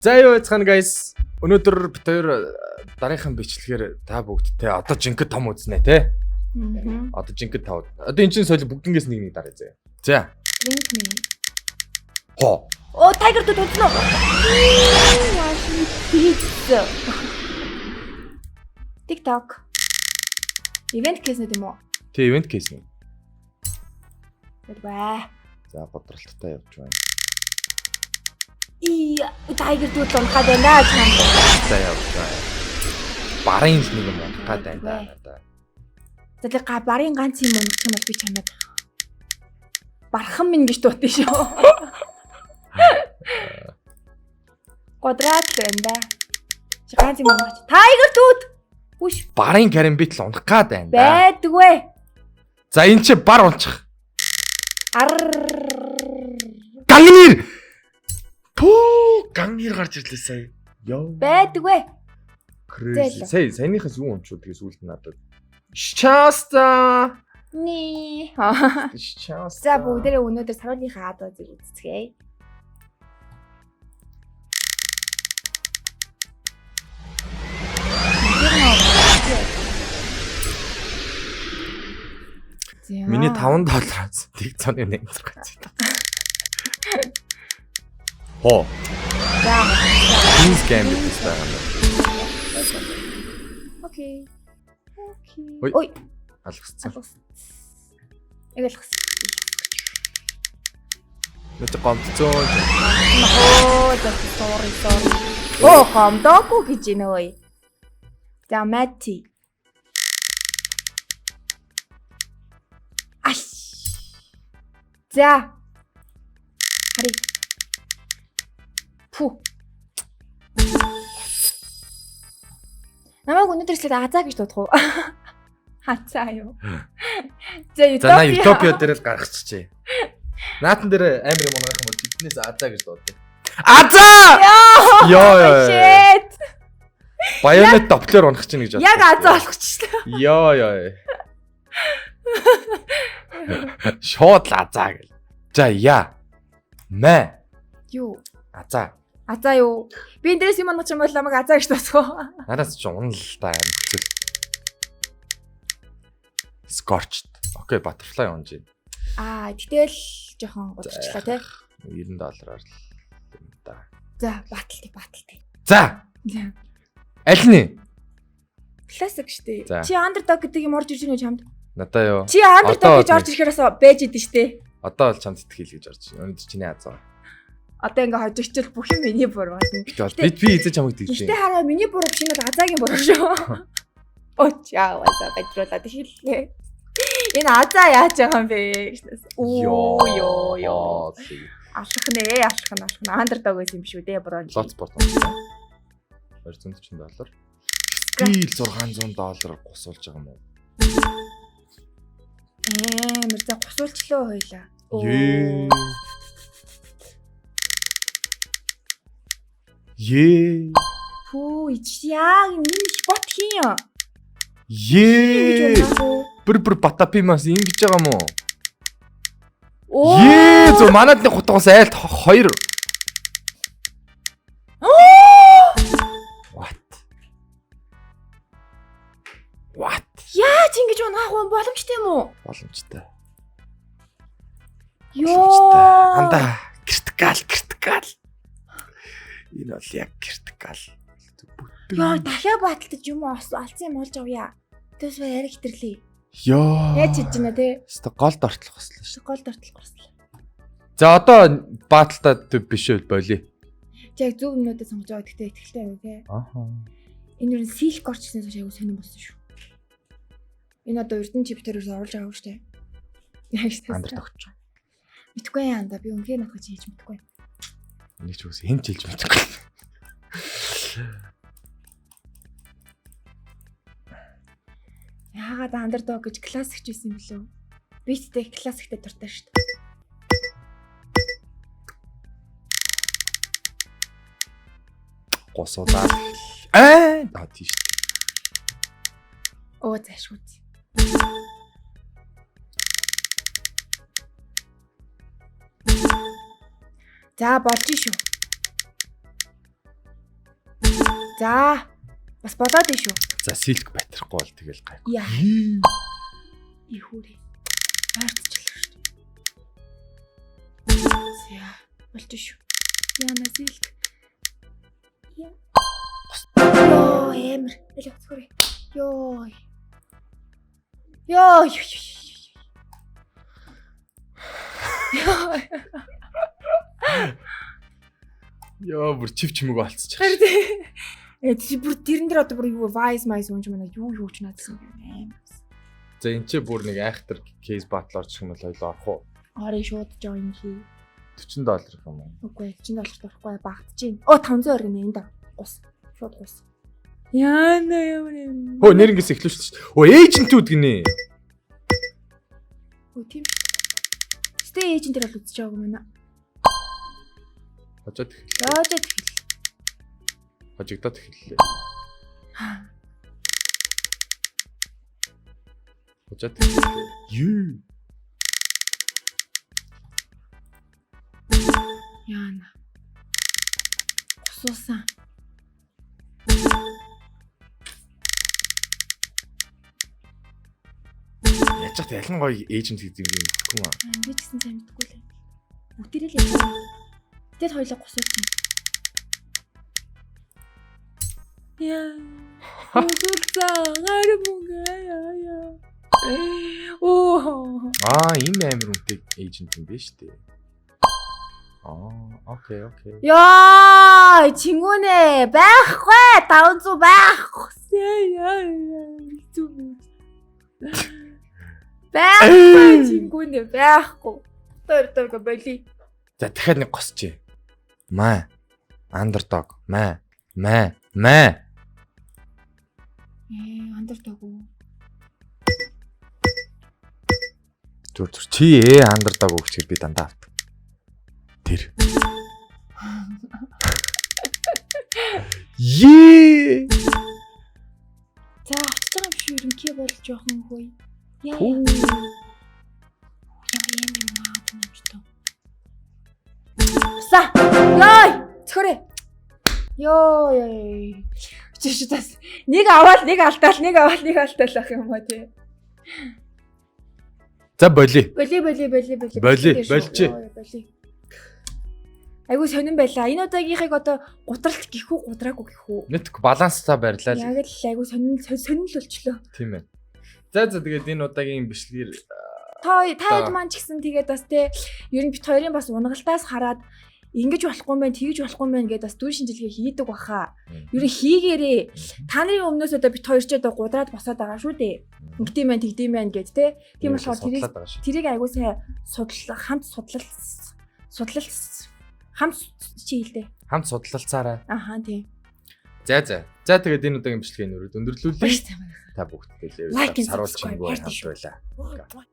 За юу яцхан guys. Өнөөдөр бид хоёр дараагийн бичлэгээр та бүгдтэй одоо жинкэд том үзнэ те. Одоо жинкэд тав. Одоо эн чинь соёл бүгднгээс нэг дараа заяа. За. Drink me. Хоо. Оо Tiger дүүд үзсэн үү? Яаш пицца. TikTok. Event case нэт юм уу? Тэ event case нэг. Баа. За бодролттой явж байна. Tiger дүүд унахад байна чамд. За явж байна. Барын л нэг юм унахад байна да. За тэг барын ганц юм унах юм бол би чамд бархан минь гэж дуудсан шүү. Квадрат байна да. Чи ганц юм унах. Tiger дүүд. Үш. Барын карамбит л унах гад байна да. Байдгүй. За эн чи бар унчих. Гангнир. Пүү гангнир гарч ирлээ сая. Йоо. Байдгүй. Crazy. Саяныхаас юу унчуу тэгээс үлд надад. Счастье. Ни. Счастье. За бүгдээрээ өнөөдөр саруулынхаа ад үзэг үзцгээе. Миний $5 тэг цааны нэмэх гэж байна. Хоо. За. This game гэдэг байна. Окей. Ой. Алгасцсан. Эгэлхс. Нэг гомдцоо. Sorry. Оо, гомдоогүй гэж байна ой. За, Мати. Ай. За. Хари. Фу. Намайг өнөөдөр слээд Азаа гэж дуудах уу? Хацаа юу? За Utopia дээр л гаргачихжээ. Наатан дээр амар юм унах юм бол биднээс Азаа гэж дууддаг. Азаа! Йоо. Shit. Байонет доплер унах чинь гэж бодсон. Яг Азаа болгочихлоо. Йоо. Шууд л Азаа гэл. За яа. Мэ. Юу? Азаа. Азаа юу? Би энэ дээрээс юм унах юм бол намайг Азаа гэж дуудах. Нараас ч унал л та юм хэцүү. Scorched. Окей, butterfly унж байна. Тэгтэл жоохон удирчлаа те. $90 л юм да. За, баталтай. За. Аль нь? Классик штэ. За. Чи underdog гэдэг юм орж ирж байгаа чамд. Надаа юу? Чи underdog гэж орж ирэхээрээс байж идэв штэ. Одоо бол чамд итгэл гэж орж байна. Өнөөдөр чиний Азаа. Одоо ингээ хожигчл бүх юм миний буруу байна. Би эзэн чамайг тэгж байна. Гэтэ хараа миний буруу биш нь Азаагийн буруу шүү. Очаа бадруулаад хэллээ. Энэ Азаа яаж байгаа юм бэ гэснээс. Йоо. Алхах нэ. Underdog гэсэн юм биш үү дээ буруу. Лот спорт. $240. Стил $600 гусуулж байгаа юм уу? За гусуулчлаа хоёлаа. Фу, яг энэ спот хийе. Бүр батапимас юм гэж байгаа юм уу? Зөв манад нэг хутгаас айлт 2. What? Яаж ингэж унаах вэ? Боломжтой юм уу? Боломжтой. Йоо. Анда критикал. Энэ бол яг критикал. Яа, дахиад баталтаж юм уу? Алцсан юм болж авъя. Тэс ба яриг хитэрлээ. Йоо. Яаж хийж байна те? Өстө голд ортлох хүслээ шүү. Голд ортлох хүслээ. За одоо баталтаа төв биш үү болиё. Яг зөв юмнуудаа сонгож байгаа гэхдээ ихтэй байна те. Энэ юу силк орчсон гэж аягүй сонирн болсон шүү. Энэ одоо Эрдэнэ чиптэрээс оруулж байгаа шүү дээ. Андертогч. Мэдгүй яанда би үнхээр надад хийж мэдгүй. Энийг ч үгүй хэн ч хэлж мэдгүй. Яагаад underdog гэж классик ч байсан юм бэлээ. Би ч тэг классиктэй дуртай шүү дээ. Госоолаа. Тийш. Оо заашгүй. За болж шүү. За. Бас болоод ий шүү. За силк батрахгүй бол тэгэл гай. Яа. Ихүрээ. Байрцчлаа шүү. За. Болж шүү. Яна силк. Яа. Йоо, эмэр. Эле цогроо. Йоо. Йоо. Яа, бүр чив чимэг болцчих. Чи бүр тэрэн дээр одоо бүр юу вайс майс унж манай юу ч наадсан юм. За энэ ч бүр нэг айхтар кейс батл орчих юм бол хоёлоо орох уу? Орой шууд join хий. $40 юм уу? Үгүй $40 орохгүй багтаж байна. Оо 500 өргөнэ энэ да. Гус. Шууд гус. Яана ямар юм. Хөө нэрнгээс эхлэв шүү дээ. Оо эйжентүүд гинэ. Оо тийм. Стей эйжент дээр бол үзэж байгаа юм байна. Хожоод эхэллээ. Яажад эхэллээ. Хожигдоод эхэллээ. Хожоод эхэллээ. Юу? Яана. Гусуусан. Яаж ч ялан гоё эйжент гэдэг юм гэхгүй маа. Би ч гэсэн сайн мэдгүй лээ. Бүгдээрээ л яа. Тэд хоёлоо гусуусан. Яа. Гусуусан. Гармугая. Оо. Энэ амир үнэтэй эйжент юм биш үү? Окей. Яа, чингүнэ байхгүй 500 байхгүй. Яа. Байхгүй чингүнэ байхгүй. Төр боли. За дахиад нэг госч. Маа. Underdog. Маа. Underdog уу? Зүр чи underdog өгч би дандаа авт. Тэр. Ее. За авч байгаа юм шиг ерөнхий бол жоохон хөөе. Яа. Са. Яй. Цохорё. Йоо. Чишээс нэг аваад нэг алдаал ах юм аа тий. За боли. Болчих. Айгу сонирн байлаа. Энэ удаагийнхыг одоо гутралт гих үү, гудраагүй гих үү? Нэг баланстай барьлаа л. Яг л айгу сонирн болчлоо. Тийм ээ. За тэгээд энэ удаагийн бичлэгээр таад маань ч гэсэн тэгээд бас те ер нь бит хоёрын бас унгалтаас хараад ингэж болохгүй юм байна, тэгж болохгүй юм байна гэдээ бас дүүн шинжилгээ хийдэг баха. Ер нь хийгээрээ та нарын өмнөөс одоо бит хоёр ч одоо гудраад босоод байгаа шүү дээ. Ингэдэм байх, тэгдэм байх гэд те. Тийм болохоор тэрийг айгу сайн хамт чи хэлдэ. Хамт судлалцаарай. Ахаа тийм. За тэгээд энэ удаагийн бичлэгийн өрөөд өндөрлүүлээ. Та бүгд хэлээ. Саруулж байгаа хамт байлаа.